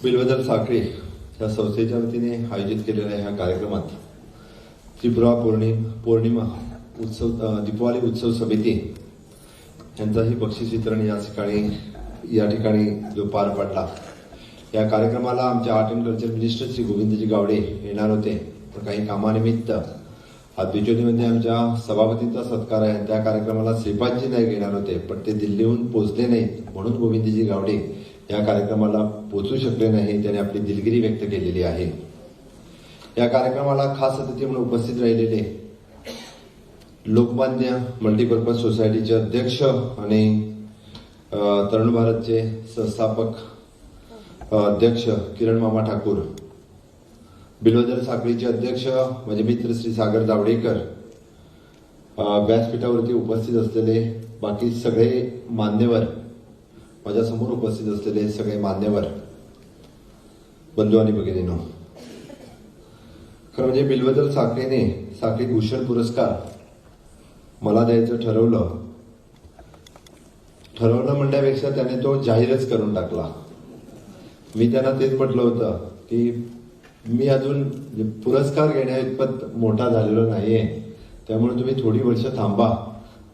बिल्वदल साखळे या संस्थेच्या वतीने आयोजित केलेल्या ह्या कार्यक्रमात त्रिपुरा पौर्णिमा उत्सव दीपावली उत्सव समिती यांचाही बक्षीस वितरण या ठिकाणी जो पार पडला। या कार्यक्रमाला आमचे art and culture minister Shri Govindji Gawade येणार होते, पण काही कामानिमित्त आज बिचोलीमध्ये आमच्या सभापतींचा सत्कार आहे, त्या कार्यक्रमाला श्रीपादजी नाईक येणार होते, पण ते दिल्लीहून पोहोचले नाहीत, म्हणून गोविंदजी गावडे या कार्यक्रमाला पोहोचू शकले नाही। त्यांनी आपली दिलगिरी व्यक्त केलेली आहे। या कार्यक्रमाला खास अतिथी म्हणून उपस्थित राहिलेले लोकमान्य मल्टीपर्पज सोसायटीचे अध्यक्ष आणि तरुण भारतचे संस्थापक अध्यक्ष किरण मामा ठाकूर, बिल्वदल साखळीचे अध्यक्ष माझे मित्र श्री सागर जावडेकर, व्यासपीठावरती उपस्थित असलेले बाकी सगळे मान्यवर, माझ्या समोर उपस्थित असलेले सगळे मान्यवर बंधू आणि भगिनींनो, खरं म्हणजे बिल्वदल साखळीने साखळी भूषण पुरस्कार मला द्यायचं ठरवलं म्हणण्यापेक्षा त्याने तो जाहीरच करून टाकला। मी त्यांना तेच म्हटलं होतं की मी अजून पुरस्कार घेण्याइतपत मोठा झालेलो नाहीये, त्यामुळे तुम्ही थोडी वर्ष थांबा,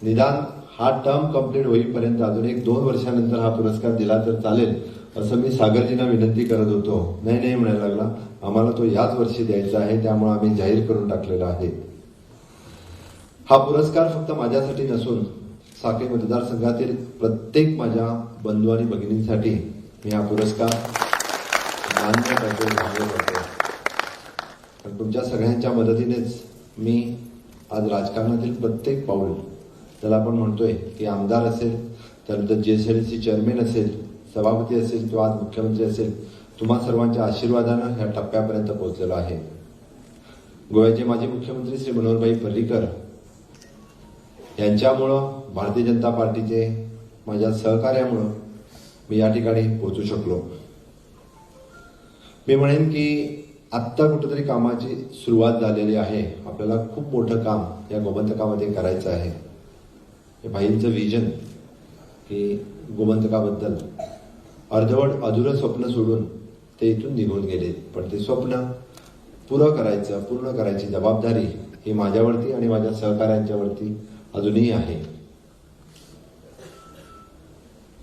निदान हा टर्म कंप्लीट होईपर्यंत अजून 1-2 वर्षानंतर हा पुरस्कार दिला तर चालेल, असं मी सागरजींना विनंती करत होतो। नाही म्हणायला लागला, आम्हाला तो याच वर्षी द्यायचा आहे, त्यामुळे आम्ही जाहीर करून टाकलेला आहे। हा पुरस्कार फक्त माझ्यासाठी नसून साखळी मतदारसंघातील प्रत्येक माझ्या बंधू आणि भगिनींसाठी मी हा पुरस्कार मान्य करतो। तुमच्या सगळ्यांच्या मदतीनेच मी आज राजकारणातील प्रत्येक पाऊल, त्याला आपण म्हणतोय की आमदार असेल, त्यानंतर JSLC चेअरमॅन असेल, सभापती असेल किंवा आज मुख्यमंत्री असेल, तुम्हा सर्वांच्या आशीर्वादानं ह्या टप्प्यापर्यंत पोहोचलेलो आहे। गोव्याचे माजी मुख्यमंत्री श्री मनोहरभाई पर्रीकर यांच्यामुळं, भारतीय जनता पार्टीचे माझ्या सहकार्यामुळं मी या ठिकाणी पोहोचू शकलो। मी म्हणेन की आत्ता कुठेतरी कामाची सुरुवात झालेली आहे। आपल्याला खूप मोठं काम या गोमंतकामध्ये करायचं आहे। भाईंचं विजन की गोमंतकाबद्दल अर्धवट अधुरं स्वप्न सोडून ते इथून निघून गेले, पण ते स्वप्न पूर्ण करायची जबाबदारी ही माझ्यावरती आणि माझ्या सहकाऱ्यांच्यावरती अजूनही आहे।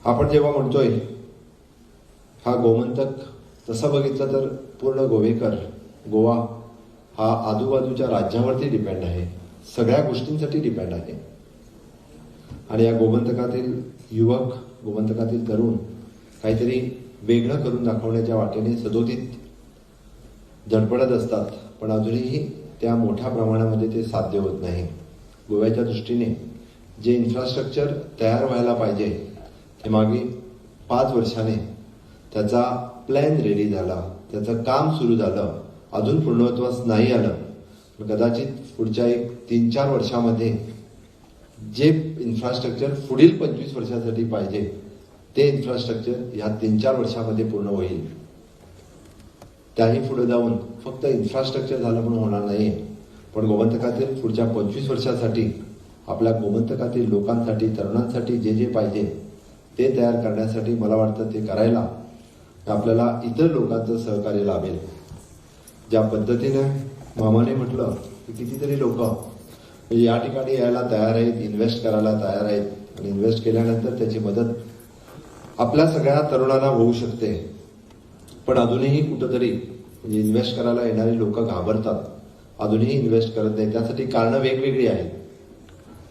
आपण जेव्हा म्हणतोय हा गोमंतक, तसं बघितलं तर पूर्ण गोवा हा आजूबाजूच्या राज्यावरती डिपेंड आहे, सगळ्या गोष्टींसाठी डिपेंड आहे। आणि या गोमंतकातील युवक, गोमंतकातील तरुण काहीतरी वेगळं करून दाखवण्याच्या वाटेने सदोदित धडपडत असतात, पण अजूनही त्या मोठ्या प्रमाणामध्ये ते साध्य होत नाही। गोव्याच्या दृष्टीने जे इन्फ्रास्ट्रक्चर तयार व्हायला पाहिजे ते मागे 5 वर्षाने त्याचा प्लॅन रेडी झाला, त्याचं काम सुरू झालं, अजून पूर्णत्वास नाही आलं, पण कदाचित पुढच्या 3-4 वर्षामध्ये जे इन्फ्रास्ट्रक्चर पुढील 25 वर्षासाठी पाहिजे ते इन्फ्रास्ट्रक्चर या 3-4 वर्षामध्ये पूर्ण होईल। त्याही पुढे जाऊन फक्त इन्फ्रास्ट्रक्चर झालं पण होणार नाही, पण गोमंतकातील पुढच्या 25 वर्षासाठी आपल्या गोमंतकातील लोकांसाठी, तरुणांसाठी जे पाहिजे ते तयार करण्यासाठी मला वाटतं ते करायला आपल्याला इतर लोकांचं सहकार्य लाभेल। ज्या पद्धतीने मामाने म्हटलं की कितीतरी लोक या ठिकाणी यायला तयार आहेत, इन्व्हेस्ट करायला तयार आहेत, आणि इन्व्हेस्ट केल्यानंतर त्याची मदत आपल्या सगळ्या तरुणांना होऊ शकते, पण अजूनही कुठंतरी इन्व्हेस्ट करायला येणारी लोक घाबरतात, अजूनही इन्व्हेस्ट करत नाही। त्यासाठी कारणं वेगवेगळी आहेत,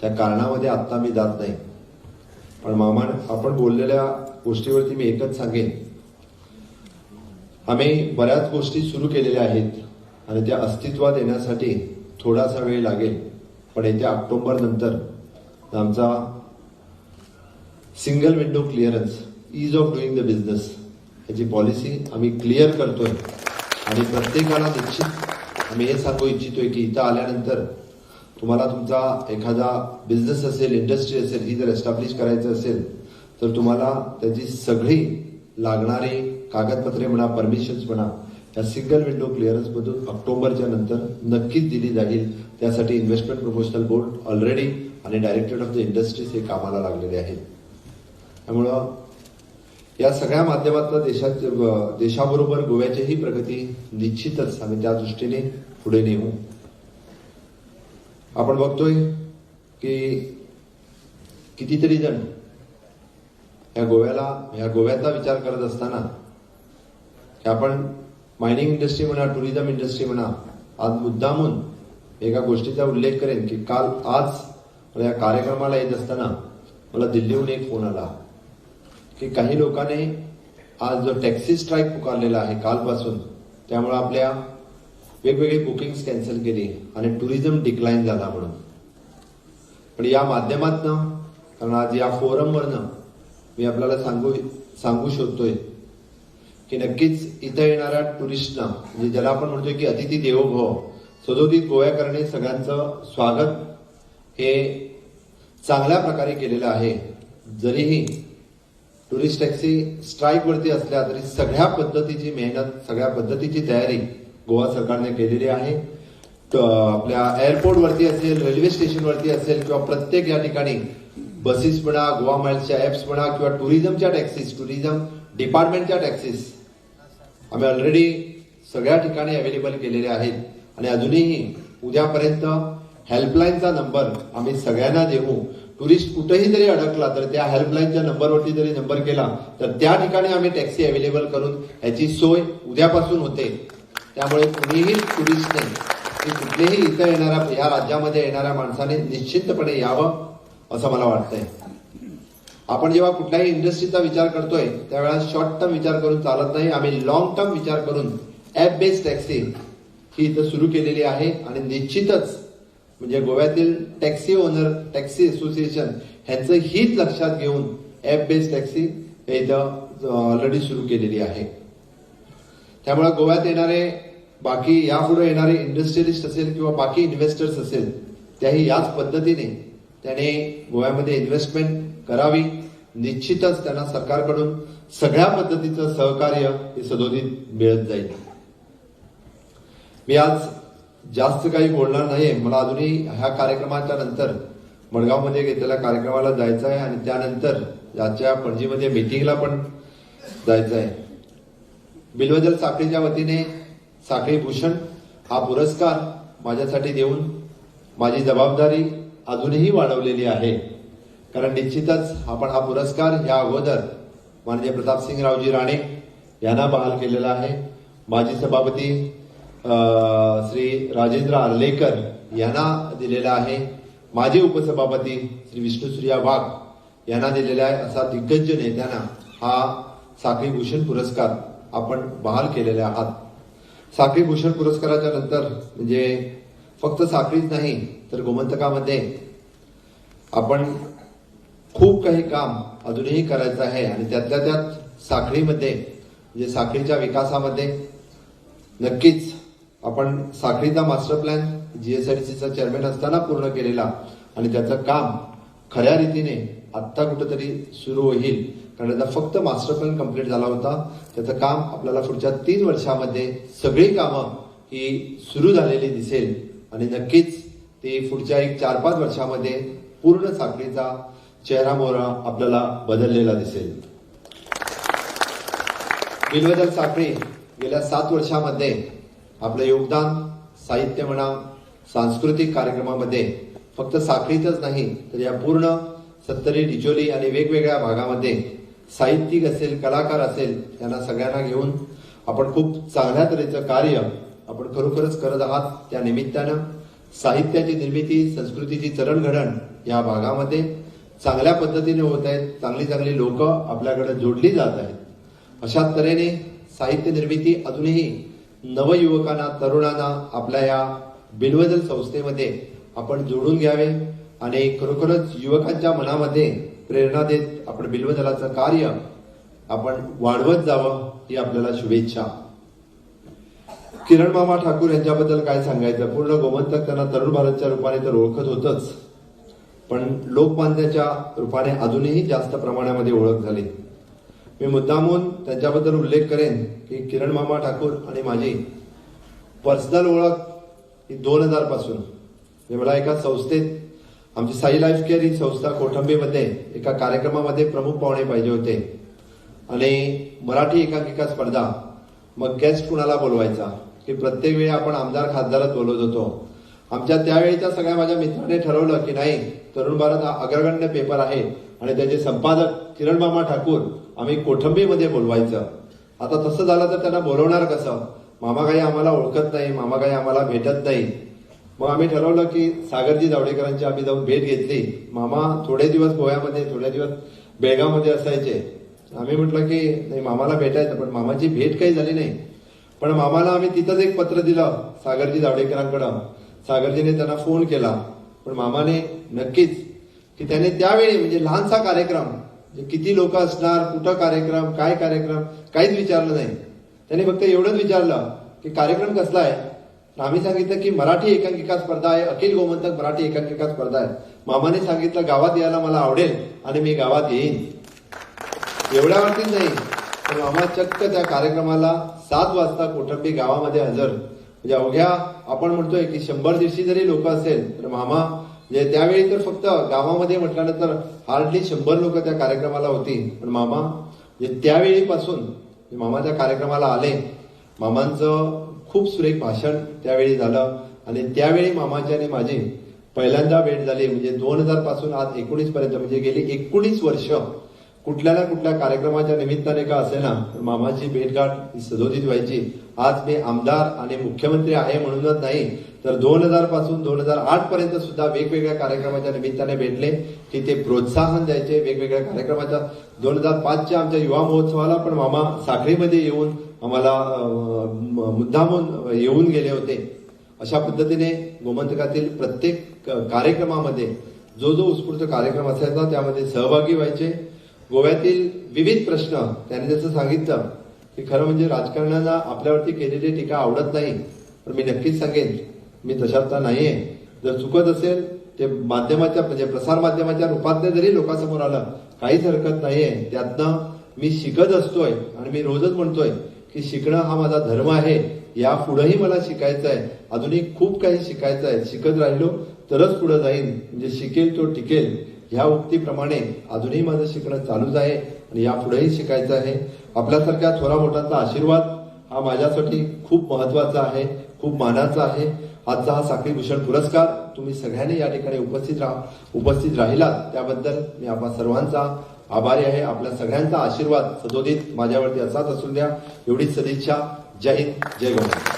त्या कारणामध्ये आत्ता मी जात नाही, पण मामा आपण बोललेल्या गोष्टीवरती मी एकच सांगेन, आम्ही बऱ्याच गोष्टी सुरू केलेल्या आहेत आणि त्या अस्तित्वात येण्यासाठी थोडासा वेळ लागेल, पण येत्या ऑक्टोबर नंतर आमचा single window clearance, ease of doing the business याची पॉलिसी आम्ही क्लिअर करतोय। आणि प्रत्येकाला निश्चित आम्ही हे सांगू इच्छितोय की इथं आल्यानंतर तुम्हाला तुमचा एखादा बिझनेस असेल, इंडस्ट्री असेल, ही जर एस्टॅब्लिश करायचं असेल तर तुम्हाला त्याची सगळी लागणारी कागदपत्रे म्हणा, परमिशन्स म्हणा, या सिंगल विंडो क्लिअरन्स मधून ऑक्टोबरच्या नंतर नक्कीच दिली जाईल। त्यासाठी इन्व्हेस्टमेंट प्रमोशनल बोर्ड ऑलरेडी आणि डायरेक्टरेट ऑफ द इंडस्ट्रीज हे कामाला लागलेले आहेत। त्यामुळं या सगळ्या माध्यमातून देशाबरोबर गोव्याचीही प्रगती निश्चितच आम्ही त्या दृष्टीने पुढे नेऊ. आपण बघतोय की कितीतरी जण या गोव्याचा विचार करत असताना की आपण मायनिंग इंडस्ट्री म्हणा, टुरिझम इंडस्ट्री म्हणा, आज मुद्दामून एका गोष्टीचा उल्लेख करेन की आज या कार्यक्रमाला येत असताना मला दिल्लीहून एक फोन आला की काही लोकांनी आज जो टॅक्सी स्ट्राईक पुकारलेला आहे कालपासून, त्यामुळे आपल्या वेगवेगळी बुकिंग्स कॅन्सल केली आणि टुरिझम डिक्लाइन झाला म्हणून. पण या माध्यमातनं, कारण आज या फोरमवरनं मी आपल्याला सांगू शोधतोय की नक्कीच इथं येणाऱ्या टुरिस्टना, म्हणजे ज्याला आपण म्हणतोय की अतिथी देवो भव, सदोदित गोव्याकरने सगळ्यांचं स्वागत हे चांगल्या प्रकारे केलेलं आहे. जरीही टुरिस्ट टॅक्सी स्ट्राईक वरती असल्या तरी सगळ्या पद्धतीची मेहनत, सगळ्या पद्धतीची तयारी गोवा सरकारने केलेली आहे. आपल्या एअरपोर्ट वरती असेल, रेल्वे स्टेशन वरती असेल किंवा प्रत्येक या ठिकाणी बसेस म्हणा, गोवा माइल्सच्या ऍप्स म्हणा किंवा टुरिझमच्या टॅक्सीज, टुरिझम डिपार्टमेंटच्या टॅक्सीज आम्ही ऑलरेडी सगळ्या ठिकाणी अवेलेबल केलेले आहेत. आणि अजूनही उद्यापर्यंत हेल्पलाईनचा नंबर आम्ही सगळ्यांना देऊ. टुरिस्ट कुठेही जरी अडकला तर त्या हेल्पलाईनच्या नंबरवरती जरी नंबर केला तर त्या ठिकाणी आम्ही टॅक्सी अवेलेबल करून याची सोय उद्यापासून होते. त्यामुळे कुणीही टुरिस्टने की कुठलेही इथं येणाऱ्या, या राज्यामध्ये येणाऱ्या माणसाने निश्चितपणे यावं असं मला वाटतंय. आपण जेव्हा कुठल्याही इंडस्ट्रीचा विचार करतोय त्यावेळेला शॉर्ट टर्म विचार करून चालत नाही. आम्ही लॉंग टर्म विचार करून ऍप बेस्ड टॅक्सी ही इथं सुरू केलेली आहे. आणि निश्चितच म्हणजे गोव्यातील टॅक्सी ओनर, टॅक्सी असोसिएशन ह्यांचं हित लक्षात घेऊन ऍप बेस्ड टॅक्सी इथं ऑलरेडी सुरू केलेली आहे. त्यामुळे गोव्यात येणारे बाकी यापुढे येणारे इंडस्ट्रियलिस्ट असेल किंवा बाकी इन्व्हेस्टर्स असेल त्याही याच पद्धतीने त्याने गोव्यामध्ये इन्व्हेस्टमेंट करावी. निश्चितच त्यांना सरकारकडून सगळ्या पद्धतीचं सहकार्य हे सदोदित मिळत जाईल. मी आज जास्त काही बोलणार नाहीये. मला अजूनही ह्या कार्यक्रमाच्या नंतर मडगावमध्ये घेतलेल्या कार्यक्रमाला जायचं आहे आणि त्यानंतर याच्या पणजीमध्ये मीटिंगला पण जायचं आहे. बिल्वजल साखळीच्या वतीने साखळी भूषण हा पुरस्कार माझ्यासाठी देऊन माझी जबाबदारी अजूनही वाढवलेली आहे. कारण निश्चितच आपण हा पुरस्कार या अगोदर माननीय प्रतापसिंगरावजी राणे यांना बहाल केलेला आहे. माजी सभापती श्री राजेंद्र आर्लेकर यांना दिलेला आहे. माजी उपसभापती श्री विष्णुसूर्या वाघ यांना दिलेला आहे. असा दिग्गज नेत्यांना हा साखळी भूषण पुरस्कार आपण बहाल केलेले आहात. साखळी भूषण पुरस्काराच्या नंतर म्हणजे फक्त साखळीच नाही तर गोमंतकामध्ये आपण खूप काही काम अजूनही करायचं आहे. आणि त्यातल्या त्यात साखळीमध्ये म्हणजे साखळीच्या विकासामध्ये नक्कीच आपण साखळीचा मास्टर प्लॅन जीएसआरटीसीचा चेअरमॅन असताना पूर्ण केलेला आणि त्याचं काम खऱ्या रीतीने आत्ता कुठेतरी सुरू होईल. कारण त्याचा फक्त मास्टर प्लॅन कंप्लीट झाला होता. त्याचं काम आपल्याला पुढच्या 3 वर्षामध्ये सगळी कामं ही सुरू झालेली दिसेल आणि नक्कीच ते पुढच्या 4-5 वर्षामध्ये पूर्ण साखळीचा चेहरा मोहरा आपल्याला बदललेला दिसेल. बिल्वजल साखळी गेल्या 7 वर्षामध्ये आपलं योगदान साहित्य म्हणा, सांस्कृतिक कार्यक्रमामध्ये फक्त साखळीतच नाही तर या पूर्ण सत्तरी, डिचोली आणि वेगवेगळ्या भागामध्ये साहित्यिक असेल, कलाकार असेल यांना सगळ्यांना घेऊन आपण खूप चांगल्या तऱ्हेचं कार्य आपण खरोखरच करत आहात. त्या निमित्तानं साहित्याची निर्मिती, संस्कृतीची चरणघडण या भागामध्ये चांगल्या पद्धतीने होत आहेत. चांगली लोक आपल्याकडे जोडली जात आहेत. अशा तऱ्हेने साहित्य निर्मिती अजूनही नवयुवकांना, तरुणांना आपल्या या बिल्वजल संस्थेमध्ये आपण जोडून घ्यावे आणि खरोखरच युवकांच्या मनामध्ये प्रेरणा देत आपण बिल्वजलाचं कार्य आपण वाढवत जावं ही आपल्याला शुभेच्छा. किरण मामा ठाकूर यांच्याबद्दल काय सांगायचं. पूर्ण गोमंतक त्यांना तरुण भारतच्या रूपाने तर ओळखत होतच, पण लोकमान्याच्या रूपाने अजूनही जास्त प्रमाणामध्ये ओळख झाली. मी मुद्दामून त्यांच्याबद्दल उल्लेख करेन की किरण मामा ठाकूर आणि माझी पर्सनल ओळख ही 2000 पासून. मला एका संस्थेत आमची साई लाईफ केअर ही संस्था कोठंबीमध्ये एका कार्यक्रमामध्ये प्रमुख पाहुणे पाहिजे होते आणि मराठी एकांकिका स्पर्धा, मग गेस्ट कुणाला बोलवायचा, की प्रत्येक वेळी आपण आमदार खासदारच बोलवत होतो. आमच्या त्यावेळीच्या सगळ्या माझ्या मित्रांनी ठरवलं की नाही, तरुण भारत हा अग्रगण्य पेपर आहे आणि त्याचे संपादक किरण मामा ठाकूर आम्ही कोठंबीमध्ये बोलवायचं. आता तसं झालं तर त्यांना बोलवणार कसं? मामा काही आम्हाला ओळखत नाही, मामा काही आम्हाला भेटत नाही. मग आम्ही ठरवलं की सागरजी जावडेकरांची आम्ही जाऊन भेट घेतली. मामा थोडे दिवस गोव्यामध्ये, थोडे दिवस बेळगावमध्ये असायचे. आम्ही म्हटलं की नाही, मामाला भेटायचं, पण मामाची भेट काही झाली नाही. पण मामाला आम्ही तिथंच एक पत्र दिलं सागरजी जावडेकरांकडं. सागरजीने त्यांना फोन केला, पण मामाने नक्कीच की त्याने त्यावेळी म्हणजे लहानसा कार्यक्रम, किती लोक असणार, कुठं कार्यक्रम, काय कार्यक्रम, काहीच विचारलं नाही. त्याने फक्त एवढंच विचारलं की कार्यक्रम कसला आहे. आम्ही सांगितलं की मराठी एकांकिका स्पर्धा आहे, अखिल गोमंतक मराठी एकांकिका स्पर्धा आहे. मामाने सांगितलं गावात यायला मला आवडेल आणि मी गावात येईन. एवढ्यावरतीच नाही, तर मामा चक्क त्या कार्यक्रमाला 7 वाजता कोठंबी गावामध्ये हजर. म्हणजे अवघ्या आपण म्हणतोय की 100-150 जरी लोक असेल तर मामा म्हणजे त्यावेळी तर फक्त गावामध्ये म्हटल्यानंतर हार्डली 100 लोक त्या कार्यक्रमाला होती. पण मामा म्हणजे त्यावेळीपासून मामा त्या कार्यक्रमाला आले. मामांचं खूप सुरेख भाषण त्यावेळी झालं आणि त्यावेळी मामाची आणि माझी पहिल्यांदा भेट झाली. म्हणजे 2000 पासून आज 19 पर्यंत, म्हणजे गेली 19 वर्ष कुठल्या ना कुठल्या कार्यक्रमाच्या निमित्ताने का असेना मामाची भेटगाठ ही सदोदित व्हायची. आज मी आमदार आणि मुख्यमंत्री आहे म्हणूनच नाही, तर 2000 पासून 2008 पर्यंत सुद्धा वेगवेगळ्या कार्यक्रमाच्या निमित्ताने भेटले की ते प्रोत्साहन द्यायचे वेगवेगळ्या कार्यक्रमाच्या. 2005च्या आमच्या युवा महोत्सवाला पण मामा साखळीमध्ये येऊन आम्हाला मुद्दामून येऊन गेले होते. अशा पद्धतीने गोमंतकातील प्रत्येक कार्यक्रमामध्ये जो जो उत्स्फूर्त कार्यक्रम असायचा त्यामध्ये सहभागी व्हायचे. गोव्यातील विविध प्रश्न त्यांनी जसं सांगितलं की खरं म्हणजे राजकारणाला आपल्यावरती केलेली टीका आवडत नाही, पण मी नक्कीच सांगेन मी तशातला नाहीये. जर चुकत असेल ते माध्यमाच्या म्हणजे प्रसार माध्यमाच्या रूपात जरी लोकांसमोर आलं काहीच हरकत नाहीये. त्यातनं मी शिकत असतोय आणि मी रोजच म्हणतोय की शिकणं हा माझा धर्म आहे. यापुढेही मला शिकायचं आहे, अजूनही खूप काही शिकायचं आहे. शिकत राहिलो तरच पुढे जाईन, म्हणजे शिकेल तो टिकेल ह्या उक्तीप्रमाणे अजूनही माझं शिकणं चालूच आहे आणि यापुढेही शिकायचं आहे. आपल्यासारख्या थोरा मोठ्यांचा आशीर्वाद हा माझ्यासाठी खूप महत्वाचा आहे, खूप मानाचा आहे. आजचा हा साखळी भूषण पुरस्कार तुम्ही सगळ्यांनी या ठिकाणी उपस्थित राहिलात त्याबद्दल मी आपल्या सर्वांचा आभारी आहे. आपल्या सगळ्यांचा आशीर्वाद सदोदित माझ्यावरती असाच असू द्या, एवढीच सदिच्छा. जय हिंद, जय गोवा.